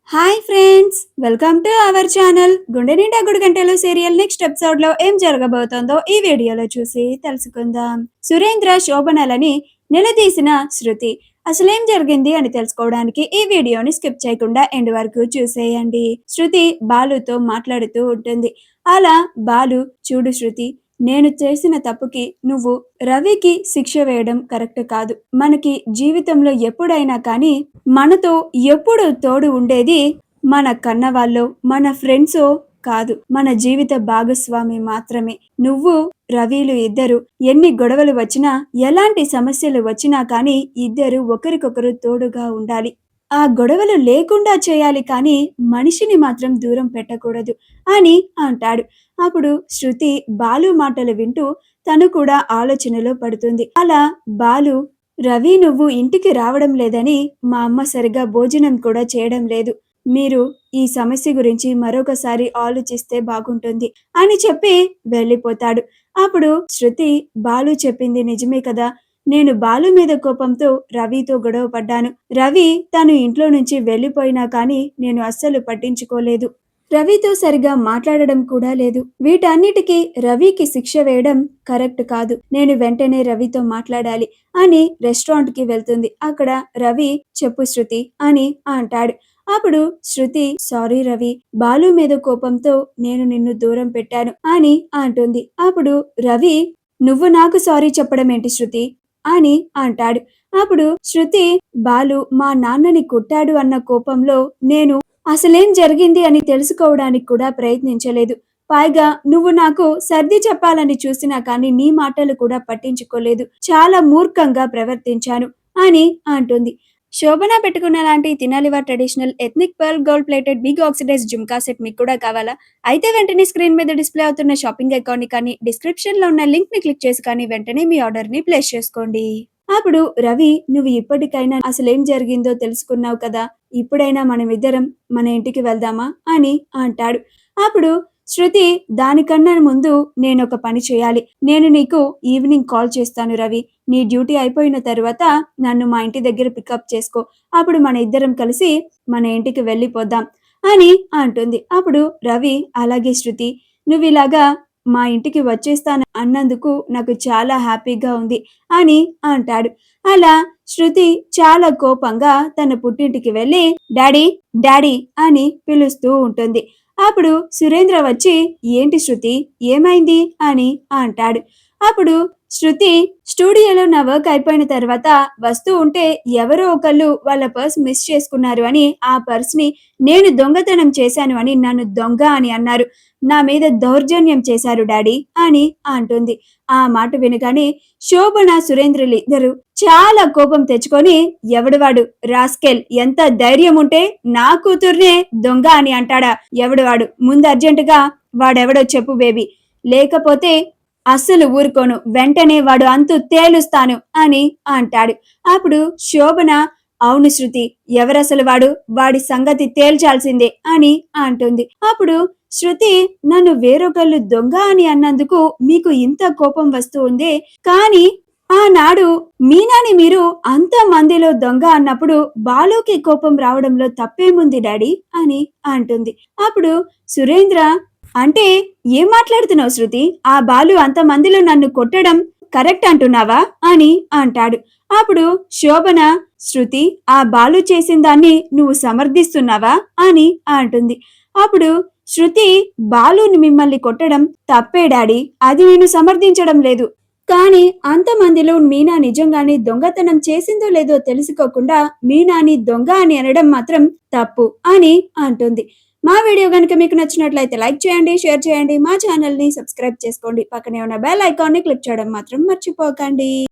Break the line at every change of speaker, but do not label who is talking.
Hi friends, welcome to our channel. గుండె నిండా గుడి గంటలు సీరియల్ నెక్స్ట్ ఎపిసోడ్ లో ఏం జరగబోతోందో ఈ వీడియోలో చూసి తెలుసుకుందాం. సురేంద్ర శోభనలని నిలదీసిన శృతి అసలేం జరిగింది అని తెలుసుకోవడానికి ఈ వీడియోని స్కిప్ చేయకుండా ఎండ్ వరకు చూసేయండి. శృతి బాలుతో మాట్లాడుతూ ఉంటుంది. అలా బాలు, చూడు శృతి, నేను చేసిన తప్పుకి నువ్వు రవికి శిక్ష వేయడం కరెక్ట్ కాదు. మనకి జీవితంలో ఎప్పుడైనా కానీ మనతో ఎప్పుడు తోడు ఉండేది మన కన్నవాళ్ళో మన ఫ్రెండ్సో కాదు, మన జీవిత భాగస్వామి మాత్రమే. నువ్వు రవిలు ఇద్దరు ఎన్ని గొడవలు వచ్చినా ఎలాంటి సమస్యలు వచ్చినా కానీ ఇద్దరు ఒకరికొకరు తోడుగా ఉండాలి. ఆ గొడవలు లేకుండా చేయాలి కానీ మనిషిని మాత్రం దూరం పెట్టకూడదు అని అంటాడు. అప్పుడు శృతి బాలు మాటలు వింటూ తను కూడా ఆలోచనలో పడుతుంది. అలా బాలు, రవి నువ్వు ఇంటికి రావడం లేదని మా అమ్మ సరిగా భోజనం కూడా చేయడం లేదు. మీరు ఈ సమస్య గురించి మరొకసారి ఆలోచిస్తే బాగుంటుంది అని చెప్పి వెళ్ళిపోతాడు. అప్పుడు శృతి, బాలు చెప్పింది నిజమే కదా, నేను బాలు మీద కోపంతో రవితో గొడవ పడ్డాను. రవి తను ఇంట్లో నుంచి వెళ్ళిపోయినా కానీ నేను అస్సలు పట్టించుకోలేదు. రవితో సరిగా మాట్లాడడం కూడా లేదు. వీటన్నిటికీ రవికి శిక్ష వేయడం కరెక్ట్ కాదు. నేను వెంటనే రవితో మాట్లాడాలి అని రెస్టారెంట్ కి వెళ్తుంది. అక్కడ రవి, చెప్పు శృతి అని అంటాడు. అప్పుడు శృతి, సారీ రవి, బాలు మీద కోపంతో నేను నిన్ను దూరం పెట్టాను అని అంటుంది. అప్పుడు రవి, నువ్వు నాకు సారీ చెప్పడం ఏంటి శృతి అని అంటాడు. అప్పుడు శృతి, బాలు మా నాన్నని కొట్టాడు అన్న కోపంలో నేను అసలేం జరిగింది అని తెలుసుకోవడానికి కూడా ప్రయత్నించలేదు. పైగా నువ్వు నాకు సర్ది చెప్పాలని చూసినా కానీ నీ మాటలు కూడా పట్టించుకోలేదు. చాలా మూర్ఖంగా ప్రవర్తించాను అని అంటుంది. శోభన పెట్టుకున్న లాంటి తినాలివా traditional ethnic pearl gold plated big oxidise jhumka set మీకు కూడా కావాలా? అయితే వెంటనే స్క్రీన్ మీద డిస్ప్లే అవుతున్న షాపింగ్ అకౌంట్ ని కానీ డిస్క్రిప్షన్ లో ఉన్న లింక్ ని క్లిక్ చేసి కానీ వెంటనే మీ ఆర్డర్ ని ప్లేస్ చేసుకోండి. అప్పుడు రవి, నువ్వు ఇప్పటికైనా అసలేం జరిగిందో తెలుసుకున్నావు కదా, ఇప్పుడైనా మనమిద్దరం మన ఇంటికి వెళ్దామా అని అంటాడు. అప్పుడు శృతి, దానికన్నా ముందు నేను ఒక పని చేయాలి. నేను నీకు ఈవినింగ్ కాల్ చేస్తాను రవి. నీ డ్యూటీ అయిపోయిన తర్వాత నన్ను మా ఇంటి దగ్గర పికప్ చేసుకో. అప్పుడు మన ఇద్దరం కలిసి మన ఇంటికి వెళ్ళిపోద్దాం అని అంటుంది. అప్పుడు రవి, అలాగే శృతి, నువ్వు ఇలాగా మా ఇంటికి వచ్చేస్తాను అన్నందుకు నాకు చాలా హ్యాపీగా ఉంది అని అంటాడు. అలా శృతి చాలా కోపంగా తన పుట్టింటికి వెళ్ళి డాడీ డాడీ అని పిలుస్తూ ఉంటుంది. అప్పుడు సురేంద్ర వచ్చి, ఏంటి శృతి, ఏమైంది అని అంటాడు. అప్పుడు శృతి, స్టూడియోలో నా వర్క్ అయిపోయిన తర్వాత వస్తూ ఉంటే ఎవరో ఒకళ్ళు వాళ్ళ పర్స్ మిస్ చేసుకున్నారు అని ఆ పర్స్ ని నేను దొంగతనం చేశాను అని నన్ను దొంగ అని అన్నారు. నా మీద దౌర్జన్యం చేశారు డాడీ అని అంటుంది. ఆ మాట వినగానే శోభన, సురేంద్రలు ఇద్దరు చాలా కోపం తెచ్చుకొని, ఎవడువాడు రాస్కెల్, ఎంత ధైర్యం ఉంటే నా కూతుర్నే దొంగ అని అంటాడా? ఎవడువాడు, ముందు అర్జెంటుగా వాడెవడో చెప్పు బేబీ, లేకపోతే అస్సలు ఊరుకోను, వెంటనే వాడు అంతు తేలుస్తాను అని అంటాడు. అప్పుడు శోభన, అవును శృతి, ఎవరసలు వాడు, వాడి సంగతి తేల్చాల్సిందే అని అంటుంది. అప్పుడు శృతి, నన్ను వేరొకళ్ళు దొంగ అని అన్నందుకు మీకు ఇంత కోపం వస్తూ ఉందే, కానీ ఆనాడు మీనాని మీరు అంత మందిలో దొంగ అన్నప్పుడు బాలుకి కోపం రావడంలో తప్పేముంది డాడీ అని అంటుంది. అప్పుడు సురేంద్ర, అంటే ఏం మాట్లాడుతున్నావు శృతి, ఆ బాలు అంత మందిలో నన్ను కొట్టడం కరెక్ట్ అంటున్నావా అని అంటాడు. అప్పుడు శోభన, శృతి, ఆ బాలు చేసిన దాన్ని నువ్వు సమర్థిస్తున్నావా అని అంటుంది. అప్పుడు శృతి, బాలుని మిమ్మల్ని కొట్టడం తప్పే డాడీ, అది నేను సమర్థించడం లేదు. కానీ అంతమందిలో మీనా నిజంగానే దొంగతనం చేసిందో లేదో తెలుసుకోకుండా మీనాని దొంగ అని అనడం మాత్రం తప్పు అని అంటుంది. మా వీడియో కనుక మీకు నచ్చినట్లయితే లైక్ చేయండి, షేర్ చేయండి, మా ఛానల్ ని సబ్స్క్రైబ్ చేసుకోండి, పక్కనే ఉన్న బెల్ ఐకాన్ ని క్లిక్ చేయడం మాత్రం మర్చిపోకండి.